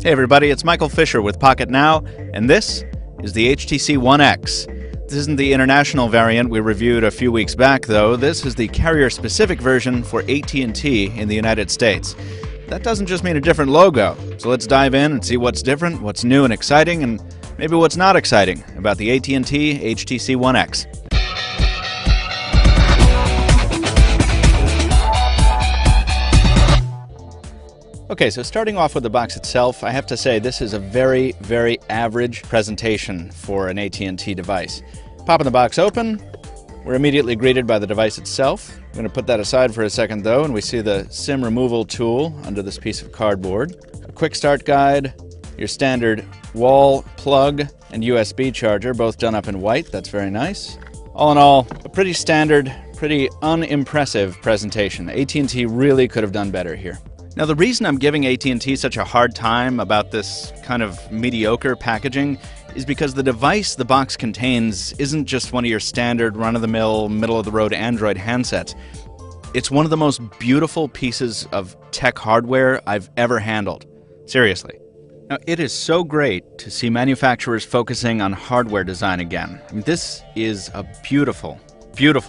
Hey everybody, it's Michael Fisher with Pocket Now, and this is the HTC One X. This isn't the international variant we reviewed a few weeks back, though. This is the carrier-specific version for AT&T in the United States. That doesn't just mean a different logo, so let's dive in and see what's different, what's new and exciting, and maybe what's not exciting about the AT&T HTC One X. Okay, so starting off with the box itself, I have to say this is a very, very average presentation for an AT&T device. Popping the box open, we're immediately greeted by the device itself. I'm going to put that aside for a second though, and we see the SIM removal tool under this piece of cardboard. A quick start guide, your standard wall plug and USB charger, both done up in white. That's very nice. All in all, a pretty standard, pretty unimpressive presentation. AT&T really could have done better here. Now, the reason I'm giving AT&T such a hard time about this kind of mediocre packaging is because the device the box contains isn't just one of your standard run-of-the-mill, middle-of-the-road Android handsets. It's one of the most beautiful pieces of tech hardware I've ever handled. Seriously. Now, it is so great to see manufacturers focusing on hardware design again. I mean, this is a beautiful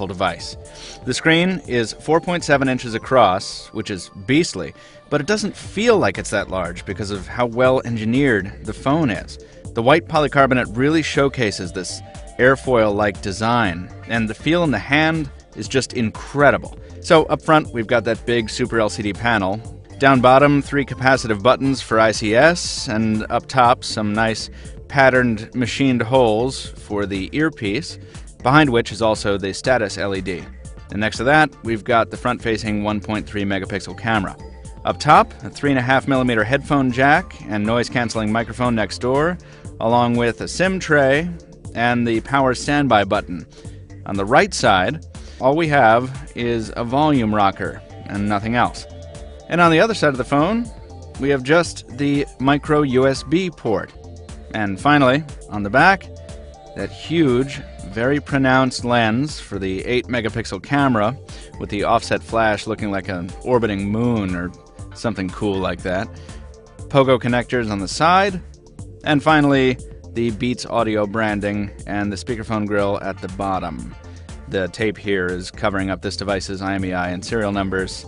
device. The screen is 4.7 inches across, which is beastly, but it doesn't feel like it's that large because of how well engineered the phone is. The white polycarbonate really showcases this airfoil-like design, and the feel in the hand is just incredible. So up front, we've got that big Super LCD panel. Down bottom, 3 capacitive buttons for ICS, and up top, some nice patterned machined holes for the earpiece, behind which is also the status LED. And next to that, we've got the front-facing 1.3 megapixel camera. Up top, a 3.5mm headphone jack and noise-canceling microphone next door, along with a SIM tray and the power standby button. On the right side, all we have is a volume rocker and nothing else. And on the other side of the phone, we have just the micro USB port. And finally, on the back, that huge, very pronounced lens for the 8-megapixel camera with the offset flash looking like an orbiting moon or something cool like that. Pogo connectors on the side. And finally, the Beats audio branding and the speakerphone grill at the bottom. The tape here is covering up this device's IMEI and serial numbers.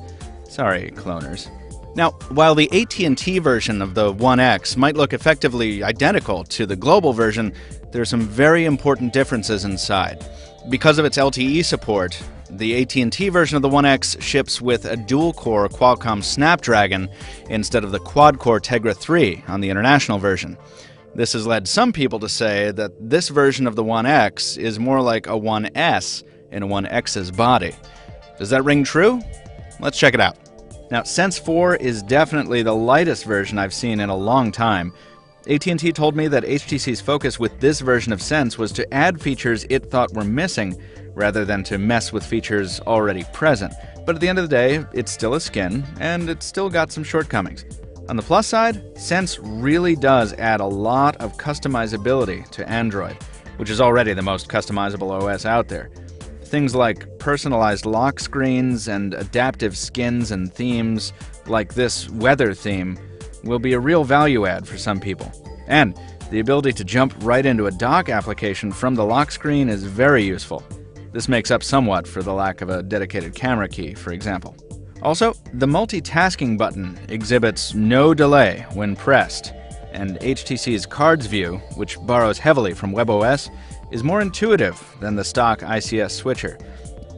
Sorry, cloners. Now, while the AT&T version of the One X might look effectively identical to the global version, there are some very important differences inside. Because of its LTE support, the AT&T version of the One X ships with a dual-core Qualcomm Snapdragon instead of the quad-core Tegra 3 on the international version. This has led some people to say that this version of the One X is more like a One S in a One X's body. Does that ring true? Let's check it out. Now, Sense 4 is definitely the lightest version I've seen in a long time. AT&T told me that HTC's focus with this version of Sense was to add features it thought were missing, rather than to mess with features already present. But at the end of the day, it's still a skin, and it's still got some shortcomings. On the plus side, Sense really does add a lot of customizability to Android, which is already the most customizable OS out there. Things like personalized lock screens and adaptive skins and themes, like this weather theme, will be a real value add for some people. And the ability to jump right into a dock application from the lock screen is very useful. This makes up somewhat for the lack of a dedicated camera key, for example. Also, the multitasking button exhibits no delay when pressed, and HTC's Cards View, which borrows heavily from WebOS, is more intuitive than the stock ICS switcher.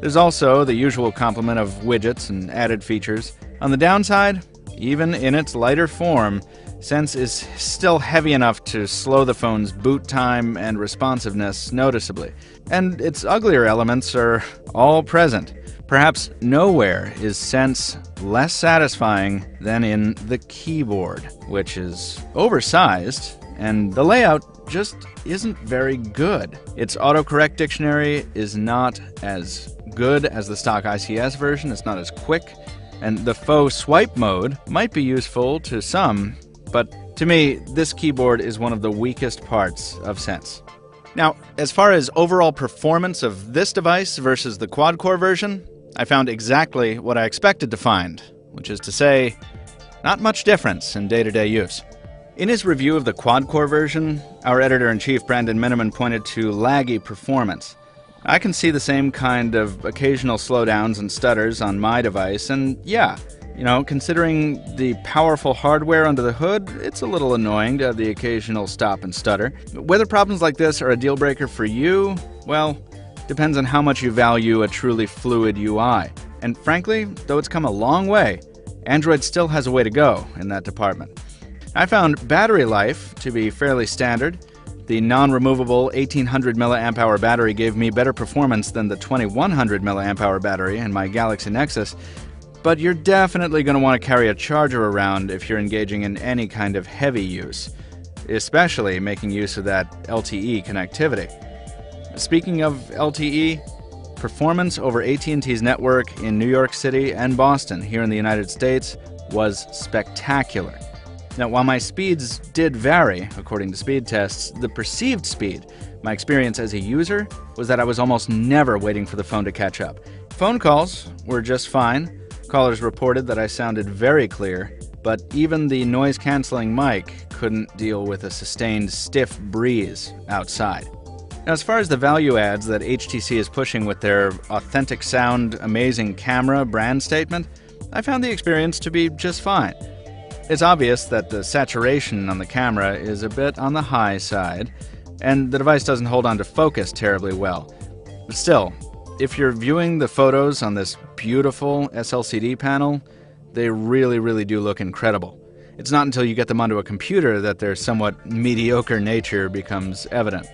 There's also the usual complement of widgets and added features. On the downside, even in its lighter form, Sense is still heavy enough to slow the phone's boot time and responsiveness noticeably. And its uglier elements are all present. Perhaps nowhere is Sense less satisfying than in the keyboard, which is oversized, and the layout just isn't very good. Its autocorrect dictionary is not as good as the stock ICS version, it's not as quick, and the faux swipe mode might be useful to some, but to me, this keyboard is one of the weakest parts of Sense. Now, as far as overall performance of this device versus the quad-core version, I found exactly what I expected to find, which is to say, not much difference in day-to-day use. In his review of the quad-core version, our editor-in-chief Brandon Miniman pointed to laggy performance. I can see the same kind of occasional slowdowns and stutters on my device, and yeah, considering the powerful hardware under the hood, it's a little annoying to have the occasional stop and stutter. Whether problems like this are a deal breaker for you, well, depends on how much you value a truly fluid UI. And frankly, though it's come a long way, Android still has a way to go in that department. I found battery life to be fairly standard. The non-removable 1800 mAh battery gave me better performance than the 2100 mAh battery in my Galaxy Nexus, but you're definitely going to want to carry a charger around if you're engaging in any kind of heavy use, especially making use of that LTE connectivity. Speaking of LTE, performance over AT&T's network in New York City and Boston here in the United States was spectacular. Now, while my speeds did vary, according to speed tests, the perceived speed, my experience as a user, was that I was almost never waiting for the phone to catch up. Phone calls were just fine. Callers reported that I sounded very clear, but even the noise-canceling mic couldn't deal with a sustained stiff breeze outside. Now, as far as the value adds that HTC is pushing with their authentic sound, amazing camera brand statement, I found the experience to be just fine. It's obvious that the saturation on the camera is a bit on the high side, and the device doesn't hold on to focus terribly well. But still, if you're viewing the photos on this beautiful SLCD panel, they really do look incredible. It's not until you get them onto a computer that their somewhat mediocre nature becomes evident.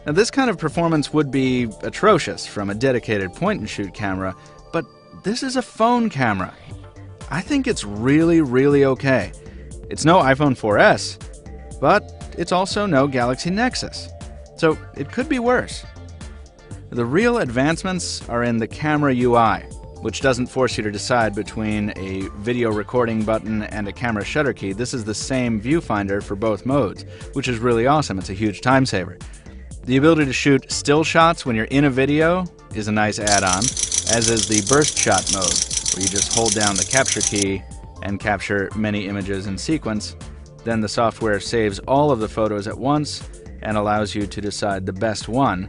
Now, this kind of performance would be atrocious from a dedicated point-and-shoot camera, but this is a phone camera. I think it's really okay. It's no iPhone 4S, but it's also no Galaxy Nexus. So it could be worse. The real advancements are in the camera UI, which doesn't force you to decide between a video recording button and a camera shutter key. This is the same viewfinder for both modes, which is really awesome. It's a huge time saver. The ability to shoot still shots when you're in a video is a nice add-on, as is the burst shot mode, where you just hold down the capture key and capture many images in sequence. Then the software saves all of the photos at once and allows you to decide the best one.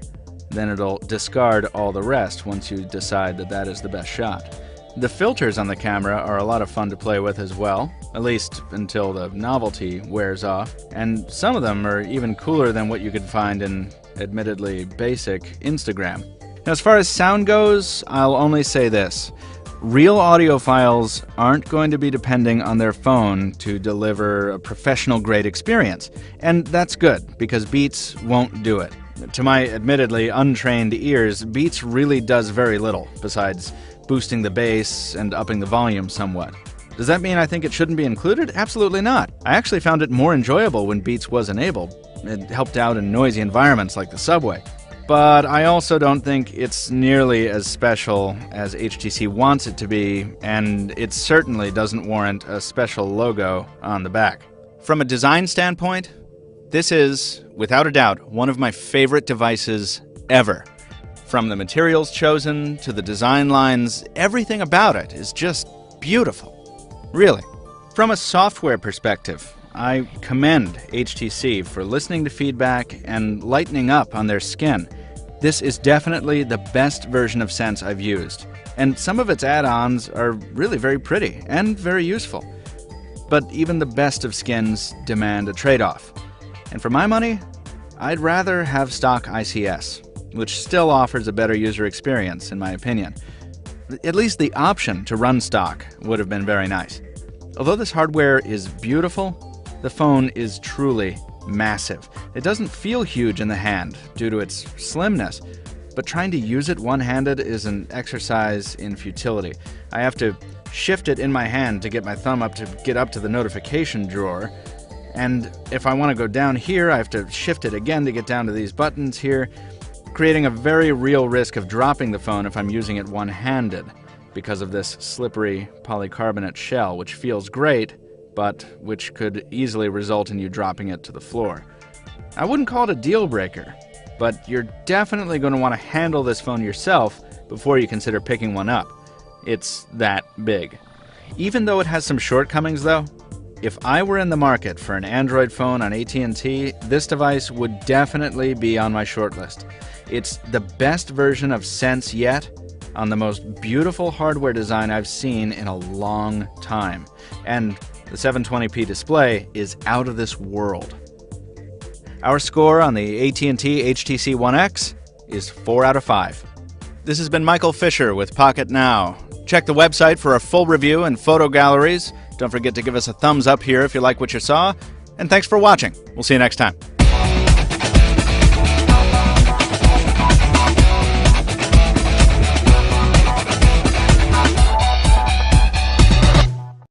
Then it'll discard all the rest once you decide that that is the best shot. The filters on the camera are a lot of fun to play with as well, at least until the novelty wears off, and some of them are even cooler than what you could find in admittedly basic Instagram. Now, as far as sound goes, I'll only say this. Real audiophiles aren't going to be depending on their phone to deliver a professional-grade experience, and that's good, because Beats won't do it. To my admittedly untrained ears, Beats really does very little, besides boosting the bass and upping the volume somewhat. Does that mean I think it shouldn't be included? Absolutely not. I actually found it more enjoyable when Beats was enabled. It helped out in noisy environments like the subway. But I also don't think it's nearly as special as HTC wants it to be, and it certainly doesn't warrant a special logo on the back. From a design standpoint, this is, without a doubt, one of my favorite devices ever. From the materials chosen to the design lines, everything about it is just beautiful. Really. From a software perspective, I commend HTC for listening to feedback and lightening up on their skin. This is definitely the best version of Sense I've used, and some of its add-ons are really very pretty and very useful. But even the best of skins demand a trade-off. And for my money, I'd rather have stock ICS, which still offers a better user experience, in my opinion. At least the option to run stock would have been very nice. Although this hardware is beautiful, the phone is truly massive. It doesn't feel huge in the hand due to its slimness, but trying to use it one-handed is an exercise in futility. I have to shift it in my hand to get my thumb up to get up to the notification drawer, and if I want to go down here, I have to shift it again to get down to these buttons here, creating a very real risk of dropping the phone if I'm using it one-handed because of this slippery polycarbonate shell, which feels great, but which could easily result in you dropping it to the floor. I wouldn't call it a deal breaker, but you're definitely going to want to handle this phone yourself before you consider picking one up. It's that big. Even though it has some shortcomings though, If I were in the market for an Android phone on AT&T, this device would definitely be on my shortlist. It's the best version of Sense yet, on the most beautiful hardware design I've seen in a long time. And the 720p display is out of this world. Our score on the AT&T HTC One X is 4 out of 5. This has been Michael Fisher with Pocket Now. Check the website for a full review and photo galleries. Don't forget to give us a thumbs up here if you like what you saw. And thanks for watching. We'll see you next time.